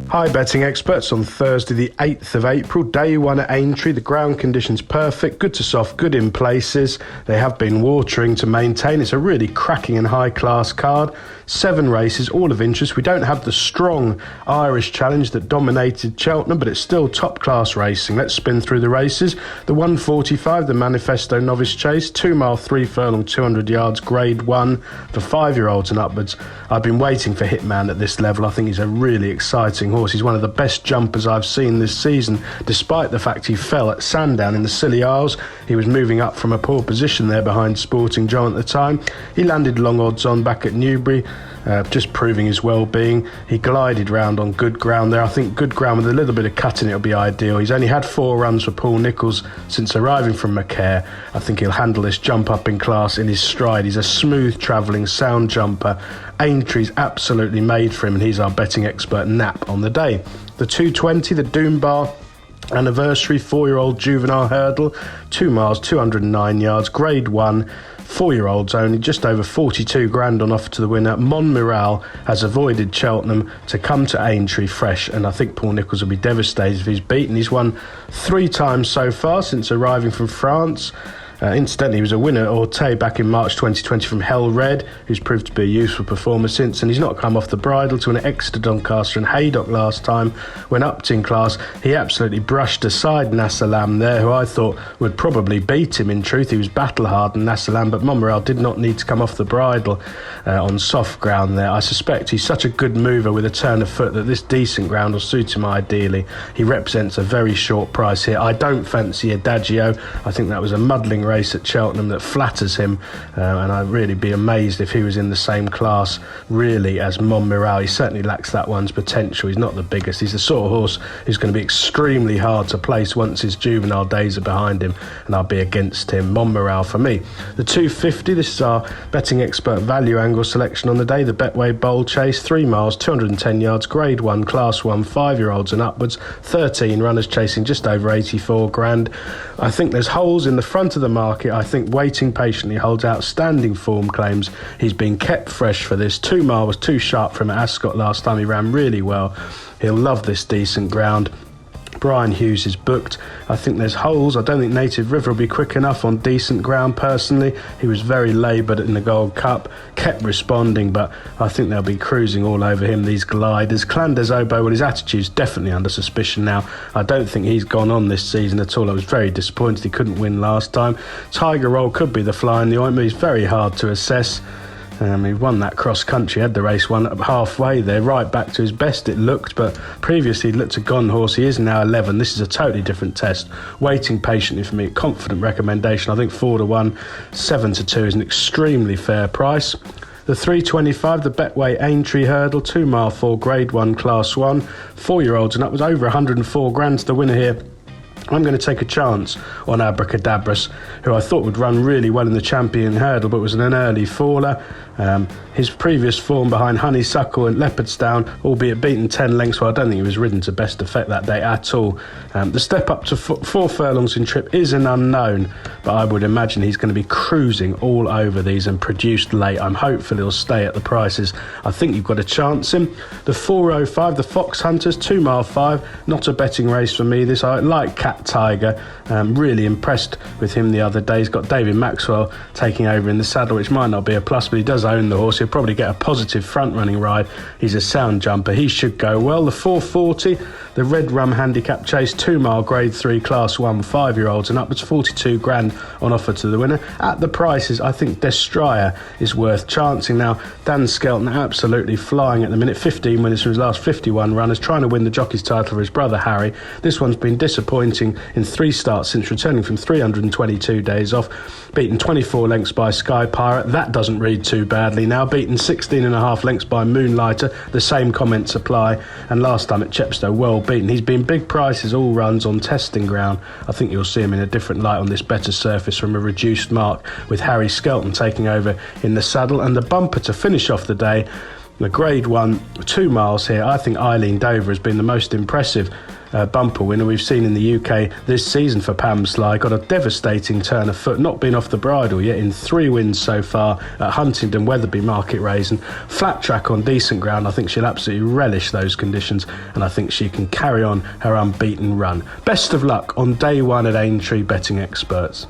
Hi betting experts, on Thursday the 8th of April, day one at Aintree. The ground conditions perfect, good to soft, good in places. They have been watering to maintain. It's a really cracking and high class card. 7 races, all of interest. We don't have the strong Irish challenge that dominated Cheltenham, but it's still top class racing. Let's spin through the races. The 145, the Manifesto Novice Chase, 2 mile, 3 furlong, 200 yards, grade 1 for 5-year-olds and upwards. I've been waiting for Hitman at this level. I think he's a really exciting horse. He's one of the best jumpers I've seen this season, despite the fact he fell at Sandown in the Scilly Isles. He was moving up from a poor position there behind Sporting John at the time. He landed long odds on back at Newbury, just proving his well-being. He glided round on good ground there. I think good ground with a little bit of cutting it'll be ideal. He's only had 4 runs for Paul Nicholls since arriving from Macaire. I think he'll handle this jump up in class in his stride. He's a smooth travelling sound jumper. Aintree's absolutely made for him, and he's our betting expert nap on the day. The 220, the Doombar Anniversary 4-year-old juvenile hurdle, 2 miles, 209 yards, grade 1. 4-year-olds only, just over 42 grand on offer to the winner. Montmiral has avoided Cheltenham to come to Aintree fresh, and I think Paul Nicholls will be devastated if he's beaten. He's won 3 times so far since arriving from France. Incidentally, he was a winner at Orte back in March 2020 from Hell Red, who's proved to be a useful performer since, and he's not come off the bridle to an Exeter, Doncaster and Haydock last time when upped in class. He absolutely brushed aside Nassalam there, who I thought would probably beat him. In truth, he was battle-hardened, Nassalam, but Montmiral did not need to come off the bridle on soft ground there. I suspect he's such a good mover with a turn of foot that this decent ground will suit him ideally. He represents a very short price here. I don't fancy Adagio. I think that was a muddling race at Cheltenham that flatters him, and I'd really be amazed if he was in the same class really as Montmiral. He certainly lacks that one's potential. He's not the biggest. He's the sort of horse who's going to be extremely hard to place once his juvenile days are behind him, and I'll be against him. Montmiral for me. The 250, this is our betting expert value angle selection on the day. The Betway Bowl Chase, 3 miles, 210 yards, grade 1, class 1, 5-year-olds and upwards. 13 runners chasing just over 84 grand. I think there's holes in the front of the market. I think Waiting Patiently holds outstanding form claims. He's been kept fresh for this. 2 mile was too sharp for him at Ascot last time. He ran really well. He'll love this decent ground. Brian Hughes is booked. I think there's holes. I don't think Native River will be quick enough on decent ground personally. He was very laboured in the Gold Cup, kept responding, but I think they'll be cruising all over him, these gliders. Clan des Obeaux, well, his attitude's definitely under suspicion now. I don't think he's gone on this season at all. I was very disappointed he couldn't win last time. Tiger Roll could be the fly in the ointment. He's very hard to assess. He won that cross-country, had the race won up halfway there, right back to his best it looked, but previously he looked a gone horse. He is now 11. This is a totally different test. Waiting Patiently for me, confident recommendation. I think 4-1, 7-2 is an extremely fair price. The 325, the Betway Aintree Hurdle, 2 mile 4, grade 1, class 1, 4-year-olds and up, was over 104 grand to the winner here. I'm going to take a chance on Abracadabras, who I thought would run really well in the Champion Hurdle, but was an early faller. His previous form behind Honeysuckle and Leopardstown, albeit beaten 10 lengths, well, I don't think he was ridden to best effect that day at all. The step up to 4 furlongs in trip is an unknown, but I would imagine he's going to be cruising all over these and produced late. I'm hopeful he'll stay at the prices. I think you've got a chance him. The 405, the Foxhunters, 2 mile 5, not a betting race for me. This, I like Cat Tiger, really impressed with him the other day. He's got David Maxwell taking over in the saddle, which might not be a plus, but he does own the horse. He'll probably get a positive front running ride. He's a sound jumper. He should go well. The 440, the Red Rum Handicap Chase, 2 mile, grade 3, class 1, 5-year-olds and upwards, 42 grand on offer to the winner. At the prices, I think Destraya is worth chancing. Now, Dan Skelton absolutely flying at the minute, 15 winners from his last 51 runners, trying to win the jockey's title for his brother Harry. This one's been disappointing in 3 starts since returning from 322 days off. Beaten 24 lengths by Sky Pirate. That doesn't read too badly now. Beaten 16.5 lengths by Moonlighter. The same comments apply. And last time at Chepstow, well beaten. He's been big prices all runs on testing ground. I think you'll see him in a different light on this better surface from a reduced mark, with Harry Skelton taking over in the saddle. And the bumper to finish off the day, the grade 1, 2 miles here. I think Eileen Dover has been the most impressive bumper winner we've seen in the UK this season for Pam Sly. Got a devastating turn of foot, not been off the bridle yet in 3 wins so far at Huntingdon, Wetherby, Market Rasen. Flat track on decent ground. I think she'll absolutely relish those conditions, and I think she can carry on her unbeaten run. Best of luck on day 1 at Aintree, betting experts.